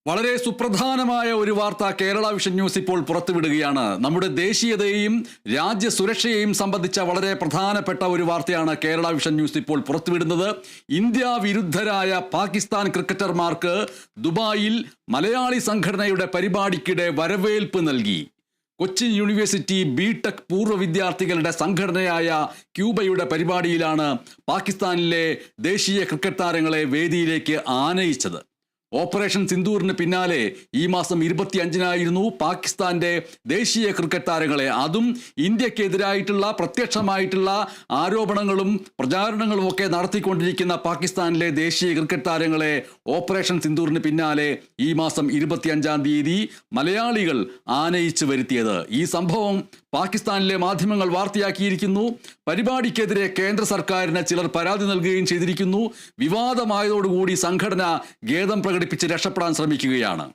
വളരെ സുപ്രധാനമായ ഒരു വാർത്ത കേരള വിഷൻ ന്യൂസ് ഇപ്പോൾ പുറത്തുവിടുകയാണ്. നമ്മുടെ ദേശീയതയെയും രാജ്യ സുരക്ഷയെയും സംബന്ധിച്ച വളരെ പ്രധാനപ്പെട്ട ഒരു വാർത്തയാണ് കേരള വിഷൻ ന്യൂസ് ഇപ്പോൾ പുറത്തുവിടുന്നത്. ഇന്ത്യ വിരുദ്ധരായ പാകിസ്ഥാൻ ക്രിക്കറ്റർമാർക്ക് ദുബായിൽ മലയാളി സംഘടനയുടെ പരിപാടിക്കിടെ വരവേൽപ്പ് നൽകി. കൊച്ചിൻ യൂണിവേഴ്സിറ്റി ബിടെക് പൂർവ്വ വിദ്യാർത്ഥികളുടെ സംഘടനയായ ക്യൂബയുടെ പരിപാടിയിലാണ് പാകിസ്ഥാനിലെ ദേശീയ ക്രിക്കറ്റ് താരങ്ങളെ വേദിയിലേക്ക് ആനയിച്ചത്. ഓപ്പറേഷൻ സിന്ദൂറിന് പിന്നാലെ ഈ മാസം 25-നായിരുന്നു പാകിസ്ഥാന്റെ ദേശീയ ക്രിക്കറ്റ് താരങ്ങളെ, അതും ഇന്ത്യക്കെതിരായിട്ടുള്ള പ്രത്യക്ഷമായിട്ടുള്ള ആരോപണങ്ങളും പ്രചാരണങ്ങളും ഒക്കെ നടത്തിക്കൊണ്ടിരിക്കുന്ന പാകിസ്ഥാനിലെ ദേശീയ ക്രിക്കറ്റ് താരങ്ങളെ ഓപ്പറേഷൻ സിന്ദൂറിന് പിന്നാലെ ഈ മാസം 25-ാം തീയതി മലയാളികൾ ആനയിച്ചു വരുത്തിയത്. ഈ സംഭവം പാകിസ്ഥാനിലെ മാധ്യമങ്ങൾ വാർത്തയാക്കിയിരിക്കുന്നു. പരിപാടിക്കെതിരെ കേന്ദ്ര സർക്കാരിന് ചിലർ പരാതി നൽകുകയും ചെയ്തിരിക്കുന്നു. വിവാദമായതോടുകൂടി സംഘടന ഖേദം പ്രകടിപ്പിച്ച് രക്ഷപ്പെടാൻ ശ്രമിക്കുകയാണ്.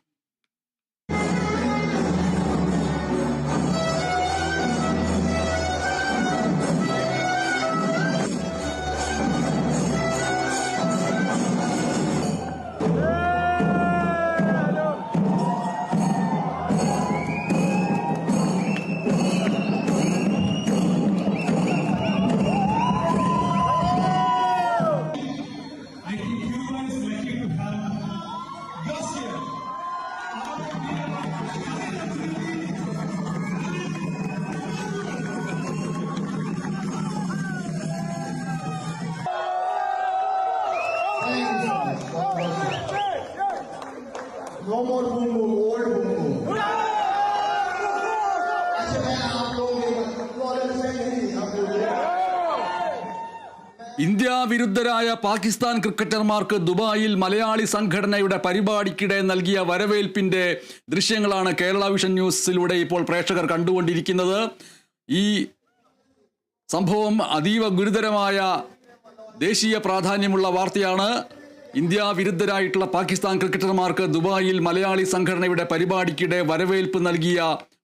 No more boom boom, old boom boom. अच्छा मैं आप लोग से नहीं आप लोग ഇന്ത്യ വിരുദ്ധരായ പാകിസ്ഥാൻ ക്രിക്കറ്റർമാർക്ക് ദുബായിൽ മലയാളി സംഘടനയുടെ പരിപാടിക്കിടെ നൽകിയ വരവേൽപ്പിന്റെ ദൃശ്യങ്ങളാണ് കേരള വിഷൻ ന്യൂസിലൂടെ ഇപ്പോൾ പ്രേക്ഷകർ കണ്ടുകൊണ്ടിരിക്കുന്നത്. ഈ സംഭവം അതീവ ഗുരുതരമായ ദേശീയ പ്രാധാന്യമുള്ള വാർത്തയാണ്. ഇന്ത്യ വിരുദ്ധരായിട്ടുള്ള പാകിസ്ഥാൻ ക്രിക്കറ്റർമാർക്ക് ദുബായിൽ മലയാളി സംഘടനയുടെ പരിപാടിക്കിടെ വരവേൽപ്പ് നൽകിയ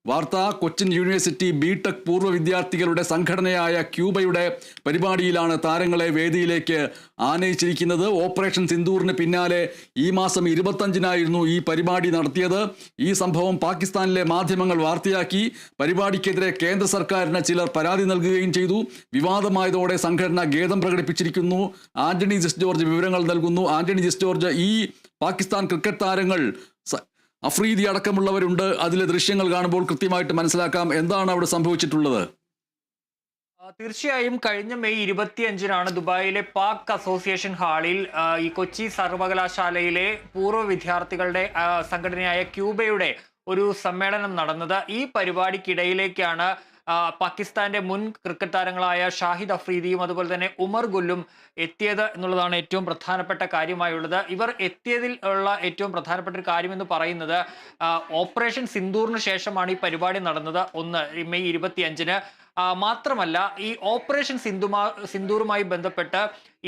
വാർത്ത. കൊച്ചിൻ യൂണിവേഴ്സിറ്റി ബിടെക് പൂർവ്വ വിദ്യാർത്ഥികളുടെ സംഘടനയായ ക്യൂബയുടെ പരിപാടിയിലാണ് താരങ്ങളെ വേദിയിലേക്ക് ആനയിച്ചിരിക്കുന്നത്. ഓപ്പറേഷൻ സിന്ദൂറിന് പിന്നാലെ ഈ മാസം 25-നായിരുന്നു ഈ പരിപാടി നടത്തിയത്. ഈ സംഭവം പാകിസ്ഥാനിലെ മാധ്യമങ്ങൾ വാർത്തയാക്കി. പരിപാടിക്കെതിരെ കേന്ദ്ര സർക്കാരിന് ചിലർ പരാതി നൽകുകയും ചെയ്തു. വിവാദമായതോടെ സംഘടന ഖേദം പ്രകടിപ്പിച്ചിരിക്കുന്നു. ആന്റണി ജസ് ജോർജ് വിവരങ്ങൾ നൽകുന്നു. ആന്റണി ജസ് ജോർജ്, ഈ പാകിസ്ഥാൻ ക്രിക്കറ്റ് താരങ്ങൾ അഫ്രീദി അടക്കമുള്ളവരുണ്ട്. അതിലെ ദൃശ്യങ്ങൾ കാണുമ്പോൾ കൃത്യമായിട്ട് മനസ്സിലാക്കാം എന്താണ് അവിടെ സംഭവിച്ചിട്ടുള്ളത്. തീർച്ചയായും കഴിഞ്ഞ മെയ് 25-നാണ് ദുബായിലെ പാക് അസോസിയേഷൻ ഹാളിൽ ഈ കൊച്ചി സർവകലാശാലയിലെ പൂർവ്വ വിദ്യാർത്ഥികളുടെ സംഘടനയായ ക്യൂബയുടെ ഒരു സമ്മേളനം നടന്നത്. ഈ പരിപാടിക്കിടയിലേക്കാണ് പാകിസ്ഥാന്റെ മുൻ ക്രിക്കറ്റ് താരങ്ങളായ ഷാഹിദ് അഫ്രീദിയും അതുപോലെ തന്നെ ഉമർ ഗുല്ലും എത്തിയത് എന്നുള്ളതാണ് ഏറ്റവും പ്രധാനപ്പെട്ട കാര്യമായുള്ളത്. ഇവർ എത്തിയതിൽ ഉള്ള ഏറ്റവും പ്രധാനപ്പെട്ട ഒരു കാര്യം എന്ന് പറയുന്നത് ഓപ്പറേഷൻ സിന്ദൂറിന് ശേഷമാണ് ഈ പരിപാടി നടന്നത്. മെയ് 25-ന് മാത്രമല്ല, ഈ ഓപ്പറേഷൻ സിന്ദൂറുമായി ബന്ധപ്പെട്ട്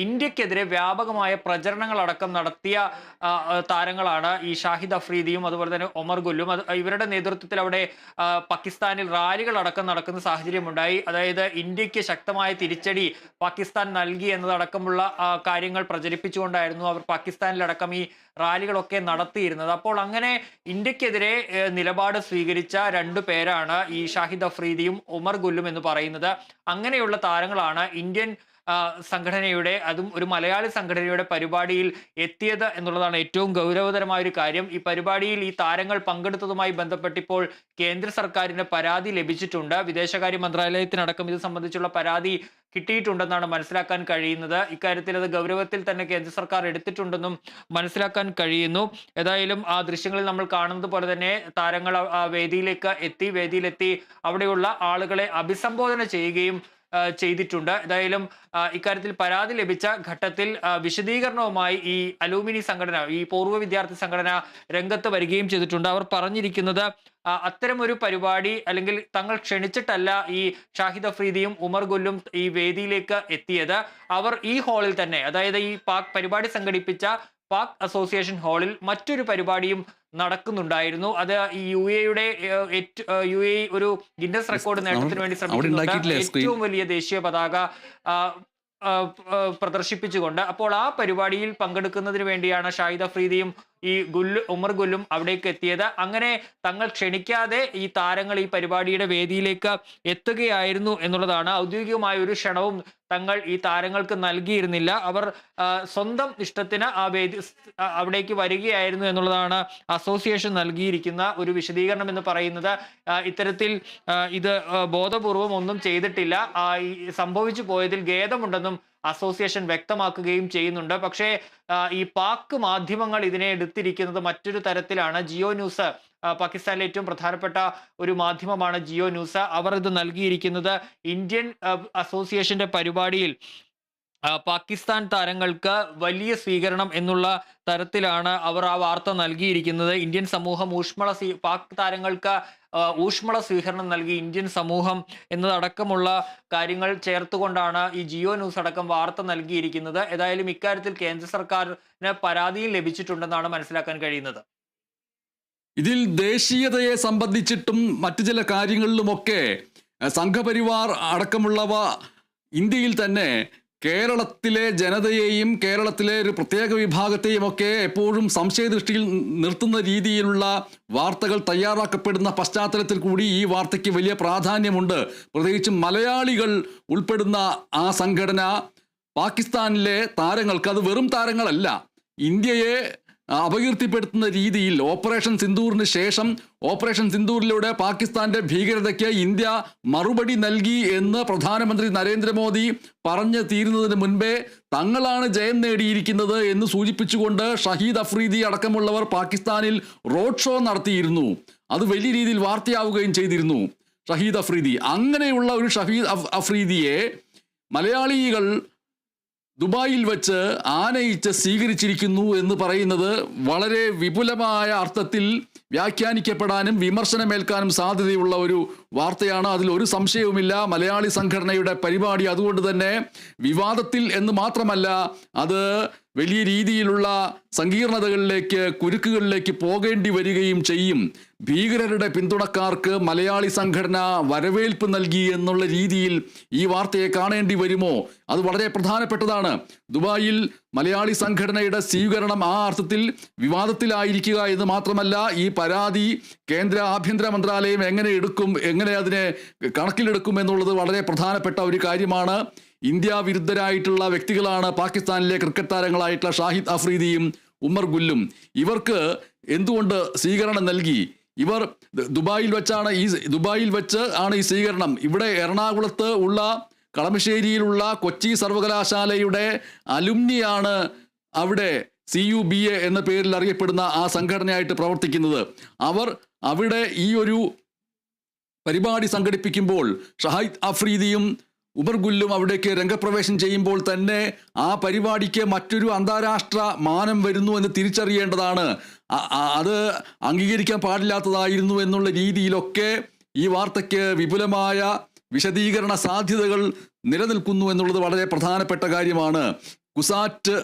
ഇന്ത്യക്കെതിരെ വ്യാപകമായ പ്രചരണങ്ങളടക്കം നടത്തിയ താരങ്ങളാണ് ഈ ഷാഹിദ് അഫ്രീദിയും അതുപോലെ തന്നെ ഒമർ ഗുല്ലും. ഇവരുടെ നേതൃത്വത്തിൽ അവിടെ പാകിസ്ഥാനിൽ റാലികളടക്കം നടക്കുന്ന സാഹചര്യമുണ്ടായി. അതായത് ഇന്ത്യക്ക് ശക്തമായ തിരിച്ചടി പാകിസ്ഥാൻ നൽകി എന്നതടക്കമുള്ള കാര്യങ്ങൾ പ്രചരിപ്പിച്ചുകൊണ്ടായിരുന്നു അവർ പാകിസ്ഥാനിലടക്കം ഈ റാലികളൊക്കെ നടത്തിയിരുന്നത്. അപ്പോൾ അങ്ങനെ ഇന്ത്യക്കെതിരെ നിലപാട് സ്വീകരിച്ച 2 പേരാണ് ഈ ഷാഹിദ് അഫ്രീദിയും ഉമർ ഗുല്ലും എന്ന് പറയുന്നത്. അങ്ങനെയുള്ള താരങ്ങളാണ് ഇന്ത്യൻ സംഘടനയുടെ, അതും ഒരു മലയാളി സംഘടനയുടെ പരിപാടിയിൽ എത്തിയത് എന്നുള്ളതാണ് ഏറ്റവും ഗൗരവതരമായ ഒരു കാര്യം. ഈ പരിപാടിയിൽ ഈ താരങ്ങൾ പങ്കെടുത്തതുമായി ബന്ധപ്പെട്ടിപ്പോൾ കേന്ദ്ര സർക്കാരിന് പരാതി ലഭിച്ചിട്ടുണ്ട്. വിദേശകാര്യ മന്ത്രാലയത്തിനടക്കം ഇത് സംബന്ധിച്ചുള്ള പരാതി കിട്ടിയിട്ടുണ്ടെന്നാണ് മനസ്സിലാക്കാൻ കഴിയുന്നത്. ഇക്കാര്യത്തിൽ അത് ഗൗരവത്തിൽ തന്നെ കേന്ദ്ര സർക്കാർ എടുത്തിട്ടുണ്ടെന്നും മനസ്സിലാക്കാൻ കഴിയുന്നു. ഏതായാലും ആ ദൃശ്യങ്ങളിൽ നമ്മൾ കാണുന്നത് പോലെ തന്നെ താരങ്ങൾ വേദിയിലെത്തി അവിടെയുള്ള ആളുകളെ അഭിസംബോധന ചെയ്യുകയും ചെയ്തിട്ടുണ്ട്. ഏതായാലും ഇക്കാര്യത്തിൽ പരാതി ലഭിച്ച ഘട്ടത്തിൽ വിശദീകരണവുമായി ഈ അലൂമിനി സംഘടന, ഈ പൂർവ്വ വിദ്യാർത്ഥി സംഘടന രംഗത്ത് വരികയും ചെയ്തിട്ടുണ്ട്. അവർ പറഞ്ഞിരിക്കുന്നത് അത്തരമൊരു പരിപാടി അല്ലെങ്കിൽ തങ്ങൾ ക്ഷണിച്ചിട്ടല്ല ഈ ഷാഹിദ് അഫ്രീദിയും ഉമർ ഗുല്ലും ഈ വേദിയിലേക്ക് എത്തിയത്. അവർ ഈ ഹാളിൽ തന്നെ, അതായത് ഈ പാക് പരിപാടി സംഘടിപ്പിച്ച പാക് അസോസിയേഷൻ ഹാളിൽ മറ്റൊരു പരിപാടിയും നടക്കുന്നുണ്ടായിരുന്നു. അത് ഈ യു എ ഒരു ഗിന്നസ് റെക്കോർഡ് നേട്ടത്തിന് വേണ്ടി ശ്രമിക്കുന്നുണ്ട്, ഏറ്റവും വലിയ ദേശീയ പതാക പ്രദർശിപ്പിച്ചുകൊണ്ട്. അപ്പോൾ ആ പരിപാടിയിൽ പങ്കെടുക്കുന്നതിന് വേണ്ടിയാണ് ഷാഹിദ് അഫ്രീദിയും ഉമർ ഗുല്ലും അവിടേക്ക് എത്തിയത്. അങ്ങനെ തങ്ങൾ ക്ഷണിക്കാതെ ഈ താരങ്ങൾ ഈ പരിപാടിയുടെ വേദിയിലേക്ക് എത്തുകയായിരുന്നു എന്നുള്ളതാണ്. ഔദ്യോഗികമായ ഒരു ക്ഷണവും തങ്ങൾ ഈ താരങ്ങൾക്ക് നൽകിയിരുന്നില്ല. അവർ സ്വന്തം ഇഷ്ടത്തിന് അവിടേക്ക് വരികയായിരുന്നു എന്നുള്ളതാണ് അസോസിയേഷൻ നൽകിയിരിക്കുന്ന ഒരു വിശദീകരണം എന്ന് പറയുന്നത്. ഇത്തരത്തിൽ ഇത് ബോധപൂർവം ഒന്നും ചെയ്തിട്ടില്ല, സംഭവിച്ചു പോയതിൽ ഖേദമുണ്ടെന്നും അസോസിയേഷൻ വ്യക്തമാക്കുകയും ചെയ്യുന്നുണ്ട്. പക്ഷേ ഈ പാക് മാധ്യമങ്ങൾ ഇതിനെ എടുത്തിരിക്കുന്നത് മറ്റൊരു തരത്തിലാണ്. ജിയോ ന്യൂസ്, പാകിസ്ഥാനിലെ ഏറ്റവും പ്രധാനപ്പെട്ട ഒരു മാധ്യമമാണ് ജിയോ ന്യൂസ്. അവർ ഇത് നൽകിയിരിക്കുന്നത് ഇന്ത്യൻ അസോസിയേഷന്റെ പരിപാടിയിൽ പാകിസ്ഥാൻ താരങ്ങൾക്ക് വലിയ സ്വീകരണം എന്നുള്ള തരത്തിലാണ് അവർ ആ വാർത്ത നൽകിയിരിക്കുന്നത്. ഇന്ത്യൻ സമൂഹം പാക് താരങ്ങൾക്ക് ഊഷ്മള സ്വീകരണം നൽകി ഇന്ത്യൻ സമൂഹം എന്നതടക്കമുള്ള കാര്യങ്ങൾ ചേർത്തുകൊണ്ടാണ് ഈ ജിയോ ന്യൂസ് അടക്കം വാർത്ത നൽകിയിരിക്കുന്നത്. ഏതായാലും ഇക്കാര്യത്തിൽ കേന്ദ്ര സർക്കാരിന് പരാതിയും ലഭിച്ചിട്ടുണ്ടെന്നാണ് മനസ്സിലാക്കാൻ കഴിയുന്നത്. ഇതിൽ ദേശീയതയെ സംബന്ധിച്ചിട്ടും മറ്റു ചില കാര്യങ്ങളിലുമൊക്കെ സംഘപരിവാർ അടക്കമുള്ളവ ഇന്ത്യയിൽ തന്നെ കേരളത്തിലെ ജനതയെയും കേരളത്തിലെ ഒരു പ്രത്യേക വിഭാഗത്തെയും ഒക്കെ എപ്പോഴും സംശയദൃഷ്ടിയിൽ നിർത്തുന്ന രീതിയിലുള്ള വാർത്തകൾ തയ്യാറാക്കപ്പെടുന്ന പശ്ചാത്തലത്തിൽ കൂടി ഈ വാർത്തയ്ക്ക് വലിയ പ്രാധാന്യമുണ്ട്. പ്രത്യേകിച്ചും മലയാളികൾ ഉൾപ്പെടുന്ന ആ സംഘടന പാകിസ്ഥാനിലെ താരങ്ങൾക്ക്, അത് വെറും താരങ്ങളല്ല, ഇന്ത്യയെ അപകീർത്തിപ്പെടുത്തുന്ന രീതിയിൽ ഓപ്പറേഷൻ സിന്ദൂറിന് ശേഷം ഓപ്പറേഷൻ സിന്ദൂറിലൂടെ പാകിസ്ഥാന്റെ ഭീകരതയ്ക്ക് ഇന്ത്യ മറുപടി നൽകി എന്ന് പ്രധാനമന്ത്രി നരേന്ദ്രമോദി പറഞ്ഞു തീരുന്നതിന് മുൻപേ തങ്ങളാണ് ജയം നേടിയിരിക്കുന്നത് എന്ന് സൂചിപ്പിച്ചുകൊണ്ട് ഷഹീദ് അഫ്രീദി അടക്കമുള്ളവർ പാകിസ്ഥാനിൽ റോഡ് ഷോ നടത്തിയിരുന്നു. അത് വലിയ രീതിയിൽ വാർത്തയാവുകയും ചെയ്തിരുന്നു. ഷഹീദ് അഫ്രീദി, അങ്ങനെയുള്ള ഒരു ഷഹീദ് അഫ്രീദിയെ മലയാളികൾ ദുബായിൽ വെച്ച് ആനയിച്ച് സ്വീകരിച്ചിരിക്കുന്നു എന്ന് പറയുന്നത് വളരെ വിപുലമായ അർത്ഥത്തിൽ വ്യാഖ്യാനിക്കപ്പെടാനും വിമർശനമേൽക്കാനും സാധ്യതയുള്ള ഒരു വാർത്തയാണ്. അതിൽ ഒരു സംശയവുമില്ല. മലയാളി സംഘടനയുടെ പരിപാടി അതുകൊണ്ട് തന്നെ വിവാദത്തിൽ എന്ന് മാത്രമല്ല, അത് വലിയ രീതിയിലുള്ള സങ്കീർണതകളിലേക്ക്, കുരുക്കുകളിലേക്ക് പോകേണ്ടി വരികയും ചെയ്യും. ഭീകരരുടെ പിന്തുണക്കാർക്ക് മലയാളി സംഘടന വരവേൽപ്പ് നൽകി എന്നുള്ള രീതിയിൽ ഈ വാർത്തയെ കാണേണ്ടി വരുമോ? അത് വളരെ പ്രധാനപ്പെട്ടതാണ്. ദുബായിൽ മലയാളി സംഘടനയുടെ സ്വീകരണം ആ അർത്ഥത്തിൽ വിവാദത്തിലായിരിക്കുക എന്ന് മാത്രമല്ല, ഈ പരാതി കേന്ദ്ര ആഭ്യന്തര മന്ത്രാലയം എങ്ങനെ അതിനെ കണക്കിലെടുക്കും എന്നുള്ളത് വളരെ പ്രധാനപ്പെട്ട ഒരു കാര്യമാണ്. ഇന്ത്യ വിരുദ്ധരായിട്ടുള്ള വ്യക്തികളാണ് പാകിസ്ഥാനിലെ ക്രിക്കറ്റ് താരങ്ങളായിട്ടുള്ള ഷാഹിദ് അഫ്രീദിയും ഉമർ ഗുല്ലും. ഇവർക്ക് എന്തുകൊണ്ട് സ്വീകരണം നൽകി? ഇവർ ദുബായിൽ വെച്ച് ആണ് ഈ സ്വീകരണം. ഇവിടെ എറണാകുളത്ത് ഉള്ള കളമശ്ശേരിയിലുള്ള കൊച്ചി സർവകലാശാലയുടെ അലുമ്നിയാണ് അവിടെ CUBA എന്ന പേരിൽ അറിയപ്പെടുന്ന ആ സംഘടനയായിട്ട് പ്രവർത്തിക്കുന്നത്. അവർ അവിടെ ഈ ഒരു പരിപാടി സംഘടിപ്പിക്കുമ്പോൾ ഷഹീദ് അഫ്രീദിയും ഉമർ ഗുല്ലും അവിടേക്ക് രംഗപ്രവേശം ചെയ്യുമ്പോൾ തന്നെ ആ പരിപാടിക്ക് മറ്റൊരു അന്താരാഷ്ട്ര മാനം വരുന്നു എന്ന് തിരിച്ചറിയേണ്ടതാണ്. അത് അംഗീകരിക്കാൻ പാടില്ലാത്തതായിരുന്നു എന്നുള്ള രീതിയിലൊക്കെ ഈ വാർത്തയ്ക്ക് വിപുലമായ വിശദീകരണ സാധ്യതകൾ നിലനിൽക്കുന്നു എന്നുള്ളത് വളരെ പ്രധാനപ്പെട്ട കാര്യമാണ്. കുസാറ്റ്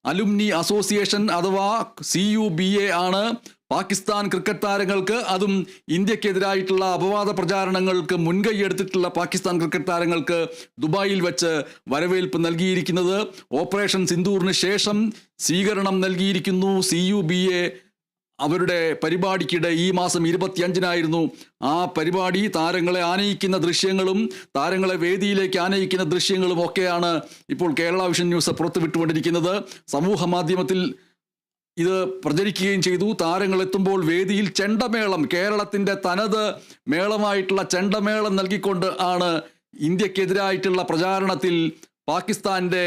അലുമിനി അസോസിയേഷൻ അഥവാ CUBA ആണ് പാകിസ്ഥാൻ ക്രിക്കറ്റ് താരങ്ങൾക്ക്, അതും ഇന്ത്യക്കെതിരായിട്ടുള്ള അപവാദ പ്രചാരണങ്ങൾക്ക് മുൻകൈ എടുത്തിട്ടുള്ള പാകിസ്ഥാൻ ക്രിക്കറ്റ് താരങ്ങൾക്ക് ദുബായിൽ വെച്ച് വരവേൽപ്പ് നൽകിയിരിക്കുന്നത്. ഓപ്പറേഷൻ സിന്ദൂറിന് ശേഷം സ്വീകരണം നൽകിയിരിക്കുന്നു. CUBA അവരുടെ പരിപാടിക്കിടെ ഈ മാസം 25-നായിരുന്നു ആ പരിപാടി. താരങ്ങളെ ആനയിക്കുന്ന ദൃശ്യങ്ങളും താരങ്ങളെ വേദിയിലേക്ക് ആനയിക്കുന്ന ദൃശ്യങ്ങളും ഒക്കെയാണ് ഇപ്പോൾ കേരള വിഷൻ ന്യൂസ് പുറത്തുവിട്ടുകൊണ്ടിരിക്കുന്നത്. സമൂഹ മാധ്യമത്തിൽ ഇത് പ്രചരിക്കുകയും ചെയ്തു. താരങ്ങൾ എത്തുമ്പോൾ വേദിയിൽ ചെണ്ടമേളം, കേരളത്തിൻ്റെ തനത് മേളമായിട്ടുള്ള ചെണ്ടമേളം നൽകിക്കൊണ്ട് ആണ് ഇന്ത്യക്കെതിരായിട്ടുള്ള പ്രചാരണത്തിൽ പാകിസ്ഥാൻ്റെ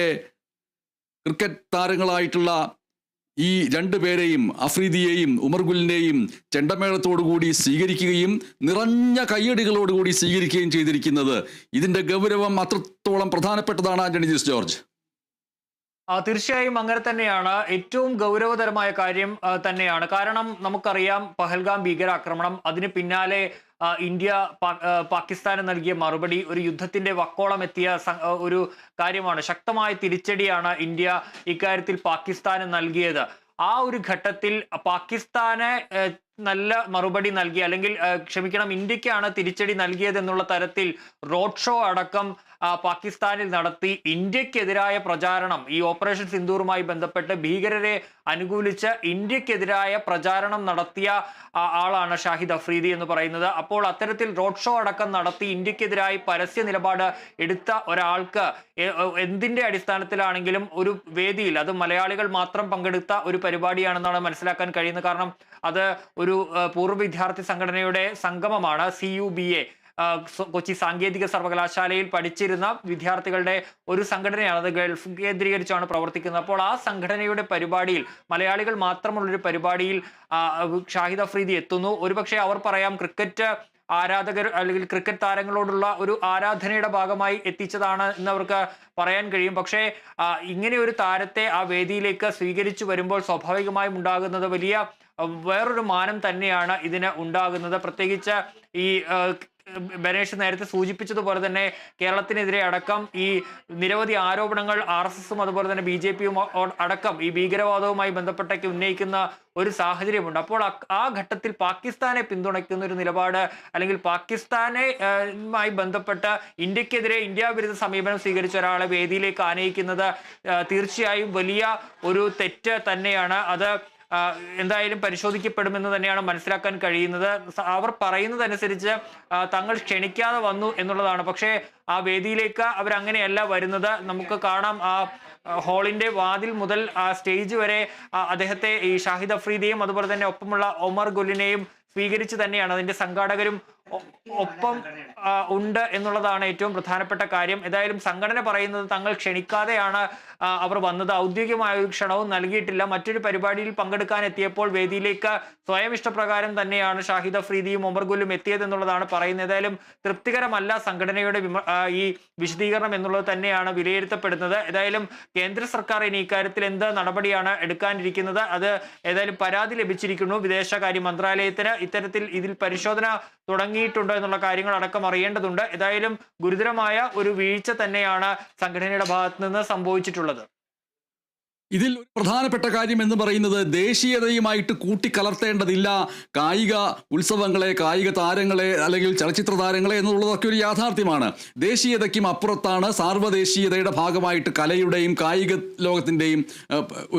ക്രിക്കറ്റ് താരങ്ങളായിട്ടുള്ള ഈ രണ്ടുപേരെയും, അഫ്രീദിയെയും ഉമർ ഗുലിനെയും ചെണ്ടമേളത്തോടുകൂടി സ്വീകരിക്കുകയും നിറഞ്ഞ കയ്യടികളോടുകൂടി സ്വീകരിക്കുകയും ചെയ്തിരിക്കുന്നത്. ഇതിൻ്റെ ഗൗരവം അത്രത്തോളം പ്രധാനപ്പെട്ടതാണ്. ആന്റണി ജോർജ്, തീർച്ചയായും അങ്ങനെ തന്നെയാണ്. ഏറ്റവും ഗൗരവതരമായ കാര്യം തന്നെയാണ്. കാരണം നമുക്കറിയാം പഹൽഗാം ഭീകരാക്രമണം, അതിന് പിന്നാലെ ഇന്ത്യ പാകിസ്ഥാന് നൽകിയ മറുപടി ഒരു യുദ്ധത്തിന്റെ വക്കോളം എത്തിയ ഒരു കാര്യമാണ്. ശക്തമായ തിരിച്ചടിയാണ് ഇന്ത്യ ഇക്കാര്യത്തിൽ പാകിസ്ഥാന് നൽകിയത്. ആ ഒരു ഘട്ടത്തിൽ പാകിസ്ഥാനെ നല്ല മറുപടി നൽകി, അല്ലെങ്കിൽ ക്ഷമിക്കണം, ഇന്ത്യക്കാണ് തിരിച്ചടി നൽകിയതെന്നുള്ള തരത്തിൽ റോഡ് ഷോ അടക്കം പാകിസ്ഥാനിൽ നടത്തി ഇന്ത്യക്കെതിരായ പ്രചാരണം, ഈ ഓപ്പറേഷൻ സിന്ദൂറുമായി ബന്ധപ്പെട്ട് ഭീകരരെ അനുകൂലിച്ച് ഇന്ത്യക്കെതിരായ പ്രചാരണം നടത്തിയ ആളാണ് ഷാഹിദ് അഫ്രീദി എന്ന് പറയുന്നത്. അപ്പോൾ അത്തരത്തിൽ റോഡ് ഷോ അടക്കം നടത്തി ഇന്ത്യക്കെതിരായി പരസ്യ നിലപാട് എടുത്ത ഒരാൾക്ക് എന്തിന്റെ അടിസ്ഥാനത്തിലാണെങ്കിലും ഒരു വേദിയിൽ, അത് മലയാളികൾ മാത്രം പങ്കെടുത്ത ഒരു പരിപാടിയാണെന്നാണ് മനസ്സിലാക്കാൻ കഴിയുന്നത്. കാരണം അത് ഒരു പൂർവ്വ വിദ്യാർത്ഥി സംഘടനയുടെ സംഗമമാണ്. CUBA, കൊച്ചി സാങ്കേതിക സർവകലാശാലയിൽ പഠിച്ചിരുന്ന വിദ്യാർത്ഥികളുടെ ഒരു സംഘടനയാണ്. അത് ഗൾഫ് കേന്ദ്രീകരിച്ചാണ് പ്രവർത്തിക്കുന്നത്. അപ്പോൾ ആ സംഘടനയുടെ പരിപാടിയിൽ, മലയാളികൾ മാത്രമുള്ളൊരു പരിപാടിയിൽ ഷാഹിദ് അഫ്രീദി എത്തുന്നു. ഒരുപക്ഷെ അവർ പറയാം ക്രിക്കറ്റ് ആരാധകർ അല്ലെങ്കിൽ ക്രിക്കറ്റ് താരങ്ങളോടുള്ള ഒരു ആരാധനയുടെ ഭാഗമായി എത്തിച്ചതാണ് എന്നവർക്ക് പറയാൻ കഴിയും. പക്ഷേ ഇങ്ങനെ ഒരു താരത്തെ ആ വേദിയിലേക്ക് സ്വീകരിച്ചു വരുമ്പോൾ സ്വാഭാവികമായും ഉണ്ടാകുന്നത് വലിയ വേറൊരു മാനം തന്നെയാണ് ഇതിന് ഉണ്ടാകുന്നത്. പ്രത്യേകിച്ച് ഈ ബനേഷ് നേരത്തെ സൂചിപ്പിച്ചതുപോലെ തന്നെ കേരളത്തിനെതിരെ അടക്കം ഈ നിരവധി ആരോപണങ്ങൾ RSSും അതുപോലെ തന്നെ BJPയും അടക്കം ഈ ഭീകരവാദവുമായി ബന്ധപ്പെട്ടൊക്കെ ഉന്നയിക്കുന്ന ഒരു സാഹചര്യമുണ്ട്. അപ്പോൾ ആ ഘട്ടത്തിൽ പാകിസ്ഥാനെ പിന്തുണയ്ക്കുന്ന ഒരു നിലപാട്, അല്ലെങ്കിൽ പാകിസ്ഥാനുമായി ബന്ധപ്പെട്ട് ഇന്ത്യക്കെതിരെ ഇന്ത്യ വിരുദ്ധ സമീപനം സ്വീകരിച്ച ഒരാളെ വേദിയിലേക്ക് ആനയിക്കുന്നത് തീർച്ചയായും വലിയ ഒരു തെറ്റ് തന്നെയാണ്. അത് എന്തായാലും പരിശോധിക്കപ്പെടുമെന്ന് തന്നെയാണ് മനസ്സിലാക്കാൻ കഴിയുന്നത്. അവർ പറയുന്നതനുസരിച്ച് തങ്ങൾ ക്ഷണിക്കാതെ വന്നു എന്നുള്ളതാണ്. പക്ഷേ ആ വേദിയിലേക്ക് അവരങ്ങനെയല്ല വരുന്നത്. നമുക്ക് കാണാം, ആ ഹാളിന്റെ വാതിൽ മുതൽ ആ സ്റ്റേജ് വരെ അദ്ദേഹത്തെ, ഈ ഷാഹിദ് അഫ്രീദിയെയും അതുപോലെ തന്നെ ഒപ്പമുള്ള ഒമർ ഗുലിനെയും സ്വീകരിച്ച് തന്നെയാണ്. അതിന്റെ സംഘാടകരും ഒപ്പം ഉണ്ട് എന്നുള്ളതാണ് ഏറ്റവും പ്രധാനപ്പെട്ട കാര്യം. ഏതായാലും സംഘടന പറയുന്നത് തങ്ങൾ ക്ഷണിക്കാതെയാണ് അവർ വന്നത്, ഔദ്യോഗികമായ ഒരു ക്ഷണവും നൽകിയിട്ടില്ല. മറ്റൊരു പരിപാടിയിൽ പങ്കെടുക്കാൻ എത്തിയപ്പോൾ വേദിയിലേക്ക് സ്വയം ഇഷ്ടപ്രകാരം തന്നെയാണ് ഷാഹിദ് അഫ്രീദിയും ഒമർ ഗുലും എത്തിയതെന്നുള്ളതാണ് പറയുന്നത്. ഏതായാലും തൃപ്തികരമല്ല സംഘടനയുടെ ഈ വിശദീകരണം എന്നുള്ളത് തന്നെയാണ് വിലയിരുത്തപ്പെടുന്നത്. ഏതായാലും കേന്ദ്ര സർക്കാർ ഇനി ഇക്കാര്യത്തിൽ എന്ത് നടപടിയാണ് എടുക്കാനിരിക്കുന്നത്? അത് ഏതായാലും പരാതി ലഭിച്ചിരിക്കുന്നു വിദേശകാര്യ മന്ത്രാലയത്തിന്. ഇത്തരത്തിൽ ഇതിൽ പരിശോധന തുടങ്ങിയിട്ടുണ്ടോ എന്നുള്ള കാര്യങ്ങൾ അടക്കം അറിയേണ്ടതുണ്ട്. ഏതായാലും ഗുരുതരമായ ഒരു വീഴ്ച തന്നെയാണ് സംഘടനയുടെ ഭാഗത്ത് നിന്ന് സംഭവിച്ചിട്ടുള്ളത്. ഇതിൽ ഒരു പ്രധാനപ്പെട്ട കാര്യം എന്ന് പറയുന്നത് ദേശീയതയുമായിട്ട് കൂട്ടിക്കലർത്തേണ്ടതില്ല കായിക ഉത്സവങ്ങളെ, കായിക താരങ്ങളെ അല്ലെങ്കിൽ ചലച്ചിത്ര താരങ്ങളെ എന്നുള്ളതൊക്കെ ഒരു യാഥാർത്ഥ്യമാണ്. ദേശീയതയ്ക്കും അപ്പുറത്താണ് സാർവദേശീയതയുടെ ഭാഗമായിട്ട് കലയുടെയും കായിക ലോകത്തിൻ്റെയും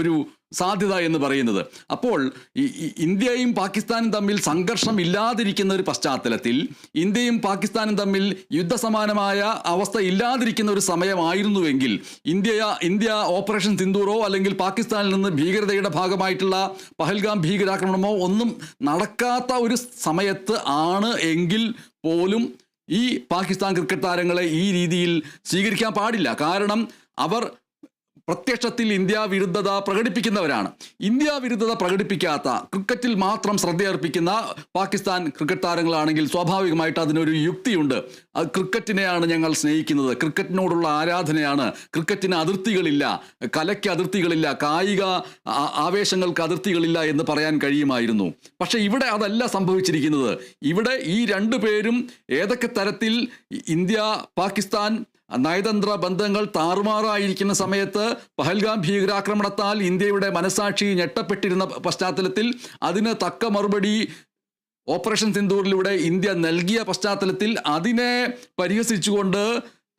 ഒരു സാധ്യത എന്ന് പറയുന്നത്. അപ്പോൾ ഇന്ത്യയും പാകിസ്ഥാനും തമ്മിൽ സംഘർഷം ഇല്ലാതിരിക്കുന്ന ഒരു പശ്ചാത്തലത്തിൽ, ഇന്ത്യയും പാകിസ്ഥാനും തമ്മിൽ യുദ്ധസമാനമായ അവസ്ഥ ഇല്ലാതിരിക്കുന്ന ഒരു സമയമായിരുന്നുവെങ്കിൽ ഇന്ത്യ ഓപ്പറേഷൻ സിന്ദൂറോ അല്ലെങ്കിൽ പാകിസ്ഥാനിൽ നിന്ന് ഭീകരതയുടെ ഭാഗമായിട്ടുള്ള പഹൽഗാം ഭീകരാക്രമണമോ ഒന്നും നടക്കാത്ത ഒരു സമയത്ത് ആണ് എങ്കിൽ പോലും ഈ പാകിസ്ഥാൻ ക്രിക്കറ്റ് താരങ്ങളെ ഈ രീതിയിൽ സ്വീകരിക്കാൻ പാടില്ല. കാരണം അവർ പ്രത്യക്ഷത്തിൽ ഇന്ത്യ വിരുദ്ധത പ്രകടിപ്പിക്കുന്നവരാണ്. ഇന്ത്യ വിരുദ്ധത പ്രകടിപ്പിക്കാത്ത, ക്രിക്കറ്റിൽ മാത്രം ശ്രദ്ധയർപ്പിക്കുന്ന പാകിസ്ഥാൻ ക്രിക്കറ്റ് താരങ്ങളാണെങ്കിൽ സ്വാഭാവികമായിട്ട് അതിനൊരു യുക്തിയുണ്ട്. അത് ക്രിക്കറ്റിനെയാണ് ഞങ്ങൾ സ്നേഹിക്കുന്നത്, ക്രിക്കറ്റിനോടുള്ള ആരാധനയാണ്, ക്രിക്കറ്റിന് അതിർത്തികളില്ല, കലയ്ക്ക് അതിർത്തികളില്ല, കായിക ആവേശങ്ങൾക്ക് അതിർത്തികളില്ല എന്ന് പറയാൻ കഴിയുമായിരുന്നു. പക്ഷെ ഇവിടെ അതല്ല സംഭവിച്ചിരിക്കുന്നത്. ഇവിടെ ഈ രണ്ടു പേരും ഏതൊക്കെ തരത്തിൽ ഇന്ത്യ പാകിസ്ഥാൻ നയതന്ത്ര ബന്ധങ്ങൾ താറുമാറായിരിക്കുന്ന സമയത്ത് പഹൽഗാം ഭീകരാക്രമണത്താൽ ഇന്ത്യയുടെ മനസാക്ഷി ഞെട്ടപ്പെട്ടിരുന്ന പശ്ചാത്തലത്തിൽ അതിന് തക്ക മറുപടി ഓപ്പറേഷൻ സിന്ദൂറിലൂടെ ഇന്ത്യ നൽകിയ പശ്ചാത്തലത്തിൽ അതിനെ പരിഹസിച്ചുകൊണ്ട്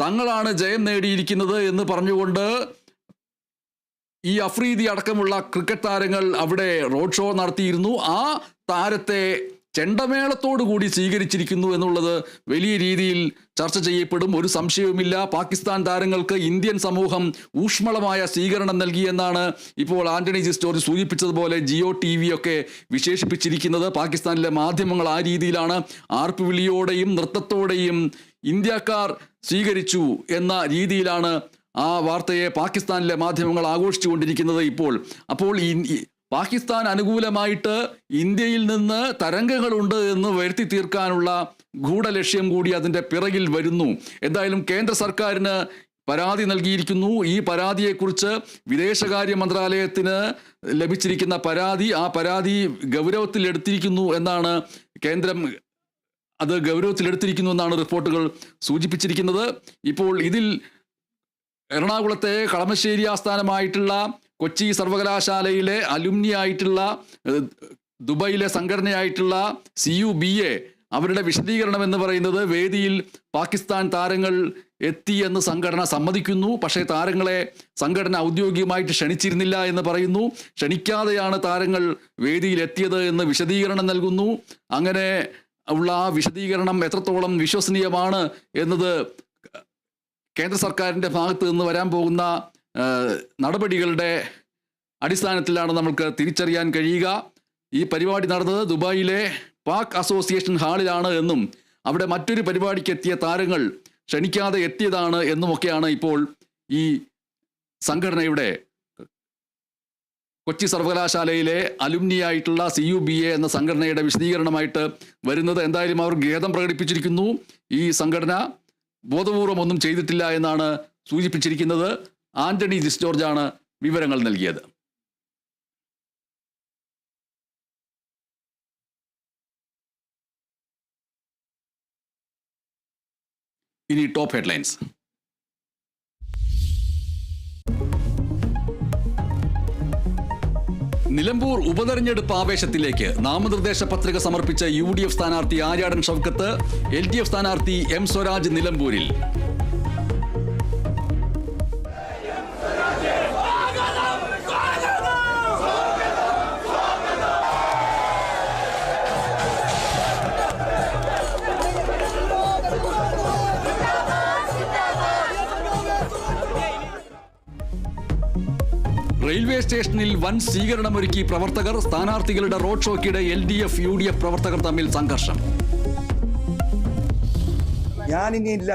തങ്ങളാണ് ജയം നേടിയിരിക്കുന്നത് എന്ന് പറഞ്ഞുകൊണ്ട് ഈ അഫ്രീദി അടക്കമുള്ള ക്രിക്കറ്റ് താരങ്ങൾ അവിടെ റോഡ് ഷോ നടത്തിയിരുന്നു. ആ താരത്തെ ചെണ്ടമേളത്തോടു കൂടി സ്വീകരിച്ചിരിക്കുന്നു എന്നുള്ളത് വലിയ രീതിയിൽ ചർച്ച ചെയ്യപ്പെടും. ഒരു സംശയവുമില്ല. പാകിസ്ഥാൻ താരങ്ങൾക്ക് ഇന്ത്യൻ സമൂഹം ഊഷ്മളമായ സ്വീകരണം നൽകിയെന്നാണ് ഇപ്പോൾ ആന്റണി ജി സ്റ്റോറി സൂചിപ്പിച്ചതുപോലെ ജിയോ TV ഒക്കെ വിശേഷിപ്പിച്ചിരിക്കുന്നത്. പാകിസ്ഥാനിലെ മാധ്യമങ്ങൾ ആ രീതിയിലാണ് ആർപ്പുവിളിയോടെയും നൃത്തത്തോടെയും ഇന്ത്യക്കാർ സ്വീകരിച്ചു എന്ന രീതിയിലാണ് ആ വാർത്തയെ പാകിസ്ഥാനിലെ മാധ്യമങ്ങൾ ആഘോഷിച്ചുകൊണ്ടിരിക്കുന്നത് ഇപ്പോൾ. അപ്പോൾ പാകിസ്ഥാൻ അനുകൂലമായിട്ട് ഇന്ത്യയിൽ നിന്ന് തരംഗങ്ങളുണ്ട് എന്ന് വരുത്തി തീർക്കാനുള്ള ഗൂഢലക്ഷ്യം കൂടി അതിൻ്റെ പിറകിൽ വരുന്നു. എന്തായാലും കേന്ദ്ര സർക്കാരിന് പരാതി നൽകിയിരിക്കുന്നു. ഈ പരാതിയെക്കുറിച്ച് വിദേശകാര്യ മന്ത്രാലയത്തിന് ലഭിച്ചിരിക്കുന്ന ആ പരാതി ഗൗരവത്തിലെടുത്തിരിക്കുന്നു എന്നാണ് കേന്ദ്രം ഗൗരവത്തിലെടുത്തിരിക്കുന്നു എന്നാണ് റിപ്പോർട്ടുകൾ സൂചിപ്പിച്ചിരിക്കുന്നത്. ഇപ്പോൾ ഇതിൽ എറണാകുളത്തെ കളമശ്ശേരി ആസ്ഥാനമായിട്ടുള്ള കൊച്ചി സർവകലാശാലയിലെ അലുമിനി ആയിട്ടുള്ള ദുബായിലെ സംഘടനയായിട്ടുള്ള CUBA അവരുടെ വിശദീകരണം എന്ന് പറയുന്നത് വേദിയിൽ പാകിസ്ഥാൻ താരങ്ങൾ എത്തി എന്ന് സംഘടന സമ്മതിക്കുന്നു. പക്ഷേ താരങ്ങളെ സംഘടന ഔദ്യോഗികമായിട്ട് ക്ഷണിച്ചിരുന്നില്ല എന്ന് പറയുന്നു. ക്ഷണിക്കാതെയാണ് താരങ്ങൾ വേദിയിൽ എത്തിയത് എന്ന് വിശദീകരണം നൽകുന്നു. അങ്ങനെ ഉള്ള ആ വിശദീകരണം എത്രത്തോളം വിശ്വസനീയമാണ് എന്നത് കേന്ദ്ര സർക്കാരിൻ്റെ ഭാഗത്ത് നിന്ന് വരാൻ പോകുന്ന നടപടികളുടെ അടിസ്ഥാനത്തിലാണ് നമുക്ക് തിരിച്ചറിയാൻ കഴിയുക. ഈ പരിപാടി നടന്നത് ദുബായിലെ പാക് അസോസിയേഷൻ ഹാളിലാണ് എന്നും അവിടെ മറ്റൊരു പരിപാടിക്ക് എത്തിയ താരങ്ങൾ ക്ഷണിക്കാതെ എത്തിയതാണ് എന്നുമൊക്കെയാണ് ഇപ്പോൾ ഈ സംഘടനയുടെ കൊച്ചി സർവകലാശാലയിലെ അലുമിനി ആയിട്ടുള്ള CUBA എന്ന സംഘടനയുടെ വിശദീകരണമായിട്ട് വരുന്നത്. എന്തായാലും അവർ ഖേദം പ്രകടിപ്പിച്ചിരിക്കുന്നു. ഈ സംഘടന ബോധപൂർവം ഒന്നും ചെയ്തിട്ടില്ല എന്നാണ് സൂചിപ്പിച്ചിരിക്കുന്നത്. ആന്റണി ജിസ് ജോർജാണ് വിവരങ്ങൾ നൽകിയത്. ഇനി ടോപ്പ് ഹെഡ്ലൈൻസ്. നിലമ്പൂർ ഉപതെരഞ്ഞെടുപ്പ് ആവേശത്തിലേക്ക്. നാമനിർദ്ദേശ പത്രിക സമർപ്പിച്ച UDF സ്ഥാനാർത്ഥി ആര്യാടൻ ഷൗക്കത്ത്, LDF സ്ഥാനാർത്ഥി M സ്വരാജ് നിലമ്പൂരിൽ. റെയിൽവേ സ്റ്റേഷനിൽ വൻ സ്വീകരണമൊരുക്കി പ്രവർത്തകർ. സ്ഥാനാർത്ഥികളുടെ റോഡ് ഷോയ്ക്കിടെ LDF UDF പ്രവർത്തകർ തമ്മിൽ സംഘർഷം. ഞാനിനി ഇല്ല